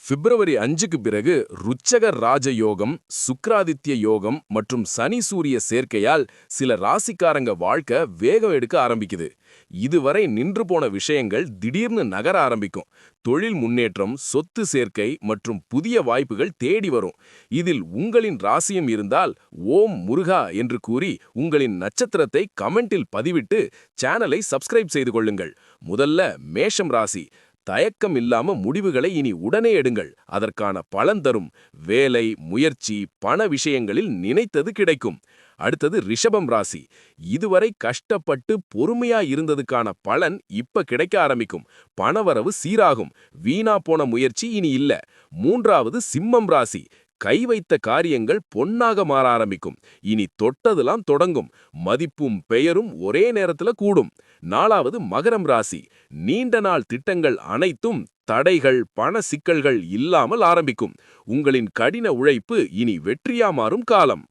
பிப்ரவரி 5க்கு பிறகு ருச்சகர் ராஜ யோகம், சுக்கிராதித்ய யோகம் மற்றும் சனி சூரிய சேர்க்கையால் சில ராசிக்காரங்க வாழ்க்கை வேகம் எடுக்க ஆரம்பிக்குது. இதுவரை நின்று போன விஷயங்கள் திடீர்னு நகர ஆரம்பிக்கும். தொழில் முன்னேற்றம், சொத்து சேர்க்கை மற்றும் புதிய வாய்ப்புகள் தேடி வரும். இதில் உங்களின் ராசியம் இருந்தால் ஓம் முருகா என்று கூறி உங்களின் நட்சத்திரத்தை கமெண்டில் பதிவிட்டு சேனலை சப்ஸ்கிரைப் செய்து கொள்ளுங்கள். முதல்ல மேஷம் ராசி. தயக்கம் இல்லாம முடிவுகளை இனி உடனே எடுங்கள். அதற்கான பலன் தரும். வேலை, முயற்சி, பண விஷயங்களில் நினைத்தது கிடைக்கும். அடுத்தது ரிஷபம் ராசி. இதுவரை கஷ்டப்பட்டு பொறுமையா இருந்ததுக்கான பலன் இப்ப கிடைக்க ஆரம்பிக்கும். பணவரவு சீராகும். வீணா போன முயற்சி இனி இல்ல. மூன்றாவது சிம்மம் ராசி. கை வைத்த காரியங்கள் பொன்னாக மாற ஆரம்பிக்கும். இனி தொட்டதெல்லாம் தொடங்கும். மதிப்பும் பெயரும் ஒரே நேரத்துல கூடும். நாலாவது மகரம் ராசி. நீண்ட நாள் திட்டங்கள் அனைத்தும் தடைகள், பண சிக்கல்கள் இல்லாமல் ஆரம்பிக்கும். உங்களின் கடின உழைப்பு இனி வெற்றியா மாறும் காலம்.